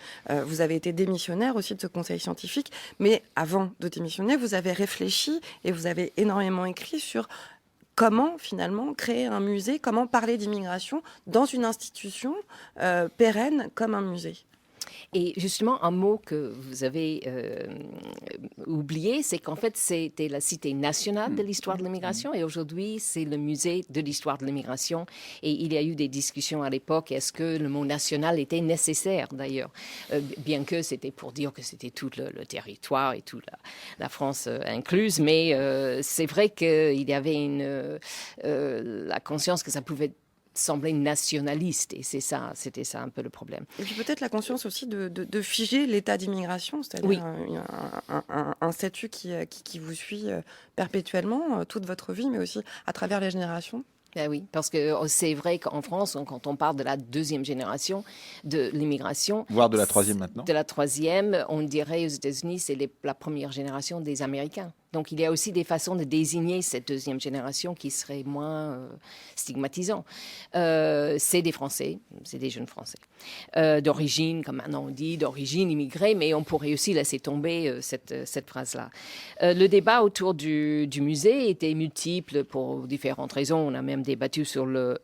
Vous avez été démissionnaire aussi de ce conseil scientifique, mais avant de démissionner, vous avez réfléchi et vous avez énormément écrit sur comment finalement créer un musée, comment parler d'immigration dans une institution pérenne comme un musée. Et justement, un mot que vous avez oublié, c'est qu'en fait, c'était la Cité nationale de l'histoire de l'immigration et aujourd'hui, c'est le musée de l'histoire de l'immigration. Et il y a eu des discussions à l'époque, est-ce que le mot national était nécessaire d'ailleurs, bien que c'était pour dire que c'était tout le territoire et toute la France incluse, mais c'est vrai qu'il y avait la conscience que ça pouvait semblait nationaliste et c'était ça un peu le problème. Et puis peut-être la conscience aussi de figer l'état d'immigration, c'est-à-dire un statut qui vous suit perpétuellement toute votre vie, mais aussi à travers les générations. Ben oui, parce que c'est vrai qu'en France, quand on parle de la deuxième génération de l'immigration... Voire de la troisième maintenant. De la troisième, on dirait aux États-Unis, c'est la première génération des Américains. Donc, il y a aussi des façons de désigner cette deuxième génération qui seraient moins stigmatisants. C'est des Français, c'est des jeunes Français. D'origine, comme maintenant on dit, d'origine immigrée, mais on pourrait aussi laisser tomber cette phrase-là. Le débat autour du musée était multiple pour différentes raisons. On a même débattu sur le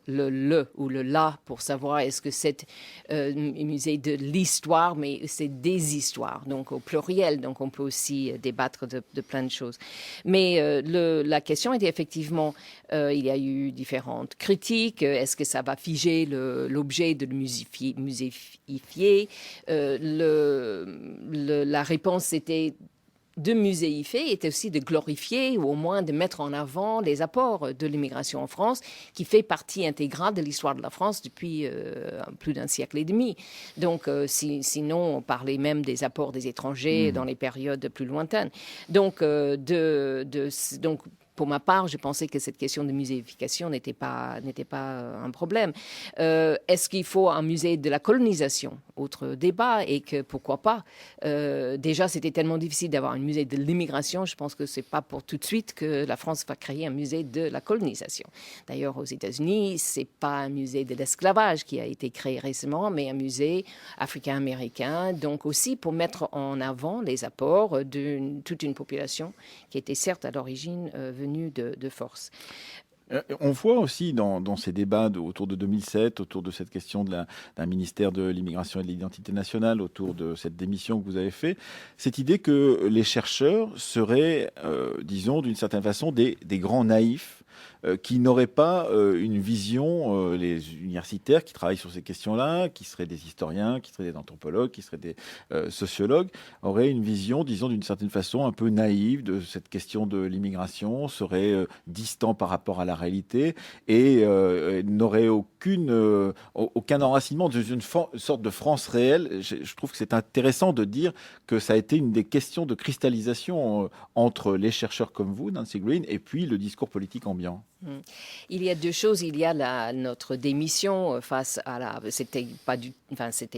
ou le la pour savoir est-ce que c'est un musée de l'histoire, mais c'est des histoires, donc au pluriel. Donc, on peut aussi débattre de plein de choses. Mais la question était effectivement, il y a eu différentes critiques. Est-ce que ça va figer l'objet de le muséifier? La réponse était de muséifier était aussi de glorifier ou au moins de mettre en avant les apports de l'immigration en France, qui fait partie intégrale de l'histoire de la France depuis plus d'un siècle et demi. Donc, sinon, on parlait même des apports des étrangers dans les périodes plus lointaines. Donc, donc pour ma part, je pensais que cette question de muséification n'était pas un problème. Est-ce qu'il faut un musée de la colonisation? Autre débat, et que pourquoi pas. Déjà, c'était tellement difficile d'avoir un musée de l'immigration. Je pense que c'est pas pour tout de suite que la France va créer un musée de la colonisation. D'ailleurs, aux États-Unis, c'est pas un musée de l'esclavage qui a été créé récemment, mais un musée africain-américain. Donc aussi pour mettre en avant les apports de toute une population qui était certes à l'origine venue de force. On voit aussi dans ces débats autour de 2007, autour de cette question d'un ministère de l'immigration et de l'identité nationale, autour de cette démission que vous avez faite, cette idée que les chercheurs seraient, disons, d'une certaine façon, des grands naïfs qui n'auraient pas une vision, les universitaires qui travaillent sur ces questions-là, qui seraient des historiens, qui seraient des anthropologues, qui seraient des sociologues, auraient une vision, disons, d'une certaine façon un peu naïve de cette question de l'immigration, seraient distants par rapport à la réalité et n'auraient aucun enracinement dans une sorte de France réelle. Je trouve que c'est intéressant de dire que ça a été une des questions de cristallisation entre les chercheurs comme vous, Nancy Green, et puis le discours politique ambiant. Il y a deux choses. Il y a notre démission face à c'était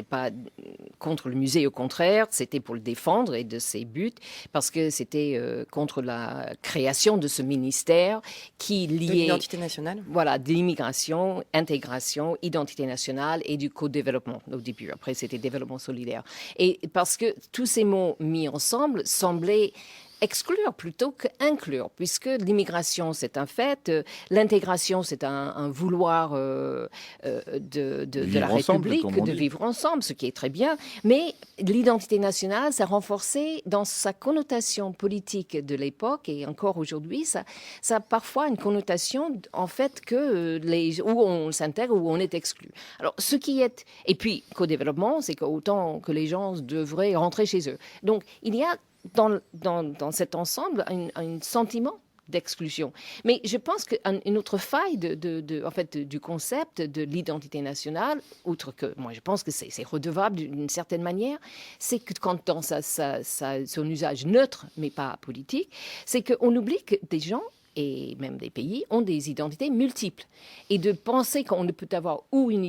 pas contre le musée, au contraire, c'était pour le défendre et de ses buts, parce que c'était contre la création de ce ministère qui liait... De l'identité nationale. Voilà, de l'immigration, intégration, identité nationale et du co-développement au début. Après, c'était développement solidaire. Et parce que tous ces mots mis ensemble semblaient exclure plutôt qu'inclure, puisque l'immigration, c'est un fait, l'intégration, c'est un vouloir de la République, de vivre ensemble, ce qui est très bien, mais l'identité nationale, ça renforçait dans sa connotation politique de l'époque, et encore aujourd'hui, ça a parfois une connotation, en fait, où on s'intègre, où on est exclu. Alors, ce qui est... Et puis, co-développement, c'est qu'autant que les gens devraient rentrer chez eux. Donc, il y a dans cet ensemble un sentiment d'exclusion. Mais je pense qu'une autre faille en fait, du concept de l'identité nationale, outre que moi je pense que c'est redevable d'une certaine manière, c'est que quand dans son usage neutre, mais pas politique, c'est qu'on oublie que des gens et même des pays ont des identités multiples. Et de penser qu'on ne peut avoir ou une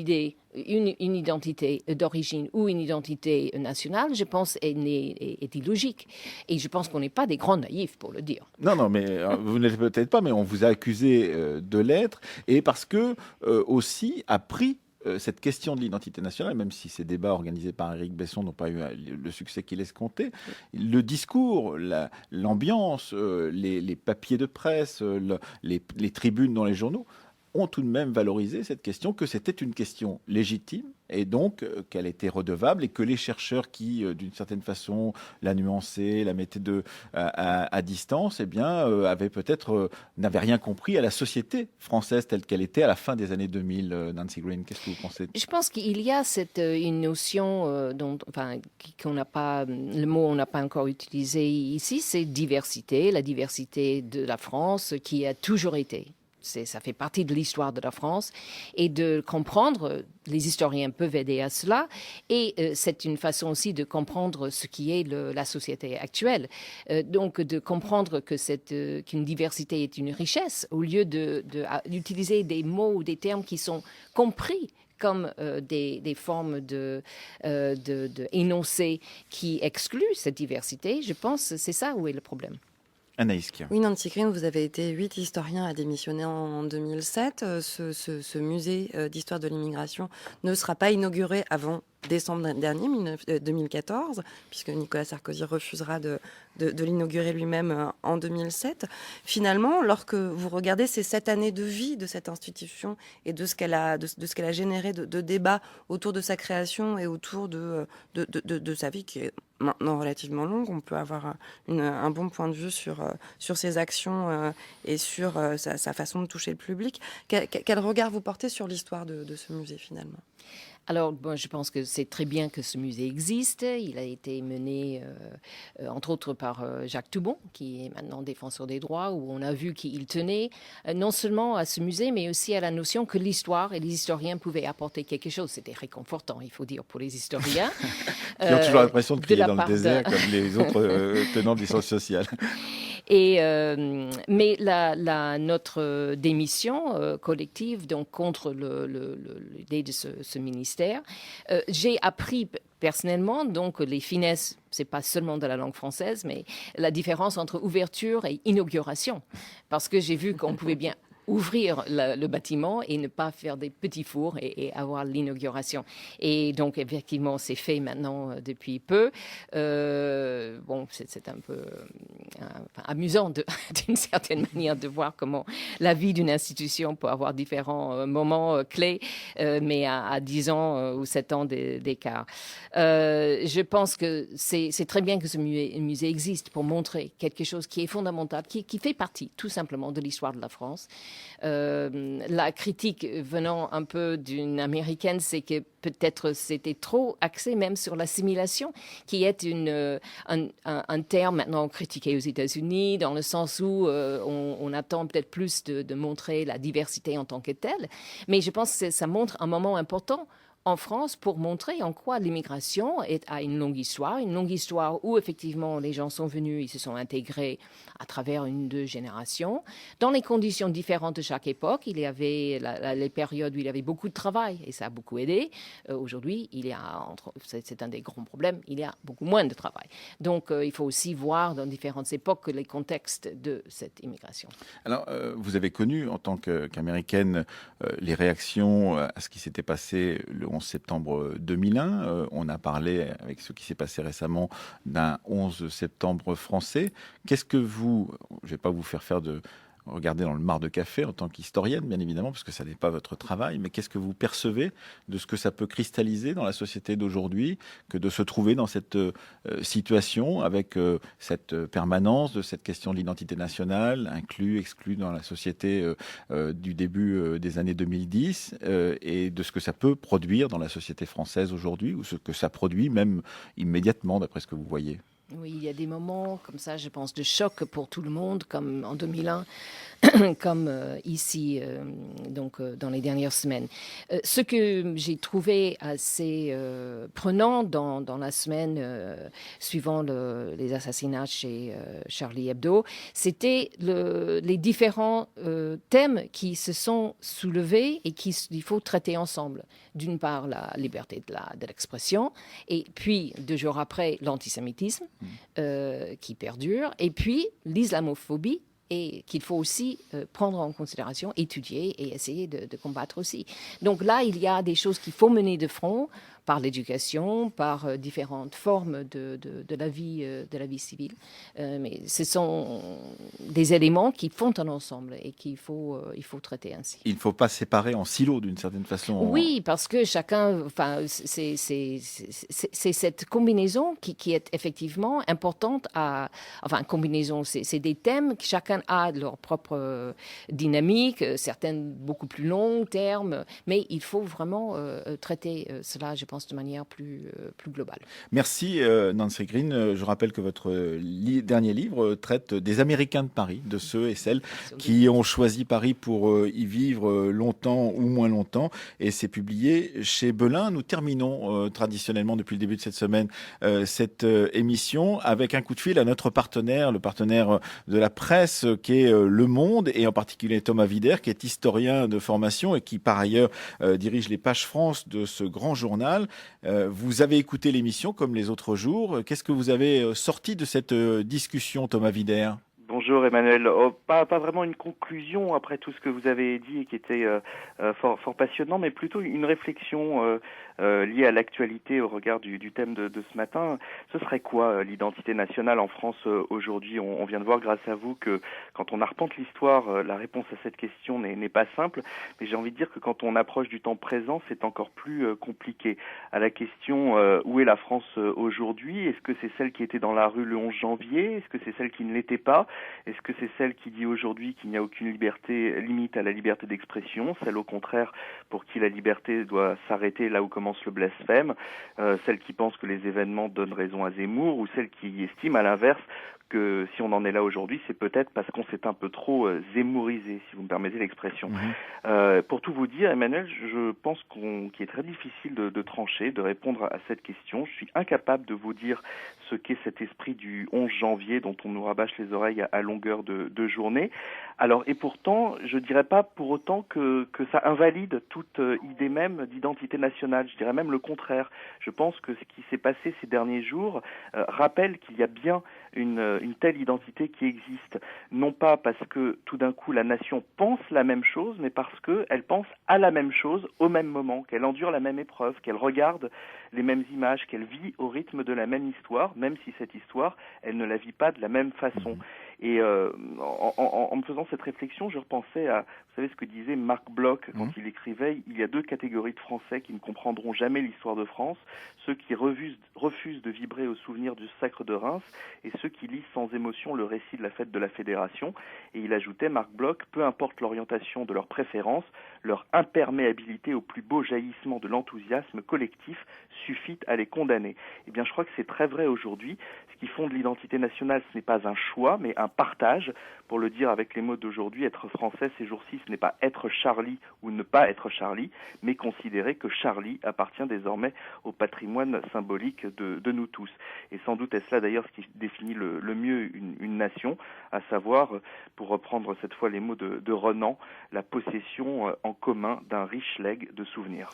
identité d'origine ou une identité nationale, je pense, est illogique. Et je pense qu'on n'est pas des grands naïfs, pour le dire. Non, mais vous ne l'êtes peut-être pas, mais on vous a accusé de l'être. Et parce que, aussi, a pris cette question de l'identité nationale, même si ces débats organisés par Éric Besson n'ont pas eu le succès qu'il escomptait, le discours, l'ambiance, les papiers de presse, les tribunes dans les journaux ont tout de même valorisé cette question, que c'était une question légitime et donc qu'elle était redevable et que les chercheurs qui, d'une certaine façon, la nuançaient, la mettaient à distance, eh bien, n'avaient rien compris à la société française telle qu'elle était à la fin des années 2000. Nancy Green, qu'est-ce que vous pensez? Je pense qu'il y a une notion qu'on n'a pas, le mot on n'a pas encore utilisé ici, c'est diversité, la diversité de la France qui a toujours été. Ça fait partie de l'histoire de la France et de comprendre, les historiens peuvent aider à cela, et c'est une façon aussi de comprendre ce qui est la société actuelle. Donc de comprendre qu'une diversité est une richesse, au lieu d'utiliser des mots ou des termes qui sont compris comme des formes d'énoncés qui excluent cette diversité. Je pense que c'est ça où est le problème. Anaïs Kia. Oui, Nancy Green, vous avez été 8 historiens à démissionner en 2007. Ce musée d'histoire de l'immigration ne sera pas inauguré avant décembre dernier, 2014, puisque Nicolas Sarkozy refusera de l'inaugurer lui-même en 2007. Finalement, lorsque vous regardez ces 7 années de vie de cette institution et de ce qu'elle a généré de débats autour de sa création et autour de sa vie qui est maintenant relativement longue, on peut avoir un bon point de vue sur ses actions et sur sa façon de toucher le public. Quel regard vous portez sur l'histoire de ce musée finalement ? Alors, je pense que c'est très bien que ce musée existe. Il a été mené, entre autres, par Jacques Toubon, qui est maintenant défenseur des droits, où on a vu qu'il tenait non seulement à ce musée, mais aussi à la notion que l'histoire et les historiens pouvaient apporter quelque chose. C'était réconfortant, il faut dire, pour les historiens. Ils ont toujours l'impression de crier dans le désert, comme les autres tenants des sciences sociales. Mais notre démission collective, donc contre l'idée de ce ministère, j'ai appris personnellement donc les finesses, c'est pas seulement de la langue française, mais la différence entre ouverture et inauguration, parce que j'ai vu qu'on pouvait bien ouvrir le bâtiment et ne pas faire des petits fours et avoir l'inauguration. Et donc, effectivement, c'est fait maintenant depuis peu. C'est un peu amusant d'une certaine manière de voir comment la vie d'une institution peut avoir différents moments clés, mais à 10 ans ou 7 ans d'écart. Je pense que c'est très bien que ce musée existe pour montrer quelque chose qui est fondamental, qui fait partie tout simplement de l'histoire de la France. La critique venant un peu d'une américaine, c'est que peut-être c'était trop axé même sur l'assimilation, qui est un terme maintenant critiqué aux États-Unis, dans le sens où on attend peut-être plus de montrer la diversité en tant que telle. Mais je pense que ça montre un moment important en France pour montrer en quoi l'immigration a une longue histoire où effectivement les gens sont venus, ils se sont intégrés à travers 1-2 générations, dans les conditions différentes de chaque époque. Il y avait les périodes où il y avait beaucoup de travail et ça a beaucoup aidé. Aujourd'hui, c'est un des grands problèmes, il y a beaucoup moins de travail. Donc il faut aussi voir dans différentes époques les contextes de cette immigration. Alors, vous avez connu en tant qu'américaine les réactions à ce qui s'était passé le 11 septembre 2001. On a parlé, avec ce qui s'est passé récemment, d'un 11 septembre français. Qu'est-ce que je ne vais pas vous faire regarder dans le mar de café en tant qu'historienne, bien évidemment, parce que ça n'est pas votre travail, mais qu'est-ce que vous percevez de ce que ça peut cristalliser dans la société d'aujourd'hui, que de se trouver dans cette situation avec cette permanence de cette question de l'identité nationale, inclus, exclus dans la société du début des années 2010, et de ce que ça peut produire dans la société française aujourd'hui, ou ce que ça produit même immédiatement, d'après ce que vous voyez? Oui, il y a des moments comme ça, je pense, de choc pour tout le monde, comme en 2001, comme ici, dans les dernières semaines. Ce que j'ai trouvé assez prenant dans la semaine suivant les assassinats chez Charlie Hebdo, c'était les différents thèmes qui se sont soulevés et qu'il faut traiter ensemble. D'une part, la liberté de l'expression, et puis, 2 jours après, l'antisémitisme qui perdure, et puis l'islamophobie, et qu'il faut aussi prendre en considération, étudier et essayer de combattre aussi. Donc là, il y a des choses qu'il faut mener de front par l'éducation, par différentes formes de la vie civile. Mais ce sont des éléments qui font un ensemble et qu'il faut traiter ainsi. Il ne faut pas séparer en silos d'une certaine façon. Oui, parce que chacun, c'est cette combinaison qui est effectivement importante combinaison, c'est des thèmes que chacun a leur propre dynamique, certaines beaucoup plus long terme, mais il faut vraiment traiter cela, je pense, de manière plus globale. Merci Nancy Green. Je rappelle que votre dernier livre traite des Américains de Paris, de ceux et celles qui ont choisi Paris pour y vivre longtemps ou moins longtemps. Et c'est publié chez Belin. Nous terminons traditionnellement depuis le début de cette semaine cette émission avec un coup de fil à notre partenaire, le partenaire de la presse qui est Le Monde, et en particulier Thomas Wider, qui est historien de formation et qui par ailleurs dirige les pages France de ce grand journal. Vous avez écouté l'émission comme les autres jours. Qu'est-ce que vous avez sorti de cette discussion, Thomas Wider ? Bonjour Emmanuel. Pas vraiment une conclusion après tout ce que vous avez dit et qui était fort passionnant, mais plutôt une réflexion lié à l'actualité au regard du thème de ce matin. Ce serait quoi l'identité nationale en France aujourd'hui? On vient de voir grâce à vous que quand on arpente l'histoire, la réponse à cette question n'est pas simple, mais j'ai envie de dire que quand on approche du temps présent, c'est encore plus compliqué. À la question où est la France aujourd'hui? Est-ce que c'est celle qui était dans la rue le 11 janvier? Est-ce que c'est celle qui ne l'était pas? Est-ce que c'est celle qui dit aujourd'hui qu'il n'y a aucune limite à la liberté d'expression? Celle au contraire pour qui la liberté doit s'arrêter là où commence le blasphème? Celle qui pense que les événements donnent raison à Zemmour, ou celle qui estime à l'inverse que si on en est là aujourd'hui, c'est peut-être parce qu'on s'est un peu trop zémourisé, si vous me permettez l'expression. Pour tout vous dire, Emmanuel, je pense qu'il est très difficile de trancher, de répondre à cette question. Je suis incapable de vous dire ce qu'est cet esprit du 11 janvier dont on nous rabâche les oreilles à longueur de journée. Alors, et pourtant, je dirais pas pour autant que ça invalide toute idée même d'identité nationale. Je dirais même le contraire. Je pense que ce qui s'est passé ces derniers jours rappelle qu'il y a bien une telle identité qui existe, non pas parce que tout d'un coup la nation pense la même chose, mais parce qu'elle pense à la même chose au même moment, qu'elle endure la même épreuve, qu'elle regarde les mêmes images, qu'elle vit au rythme de la même histoire, même si cette histoire, elle ne la vit pas de la même façon. Et en me faisant cette réflexion, je repensais à, vous savez ce que disait Marc Bloch quand il écrivait, il y a deux catégories de Français qui ne comprendront jamais l'histoire de France, ceux qui refusent de vibrer au souvenir du sacre de Reims et ceux qui lisent sans émotion le récit de la fête de la Fédération. Et il ajoutait, Marc Bloch, peu importe l'orientation de leurs préférences, leur imperméabilité au plus beau jaillissement de l'enthousiasme collectif suffit à les condamner. Eh bien, je crois que c'est très vrai aujourd'hui. Ce qui fonde l'identité nationale, ce n'est pas un choix, mais un partage. Pour le dire avec les mots d'aujourd'hui, être français ces jours-ci, ce n'est pas être Charlie ou ne pas être Charlie, mais considérer que Charlie appartient désormais au patrimoine symbolique de nous tous. Et sans doute est-ce là d'ailleurs ce qui définit le mieux une nation, à savoir, pour reprendre cette fois les mots de Renan, la possession en commun d'un riche legs de souvenirs.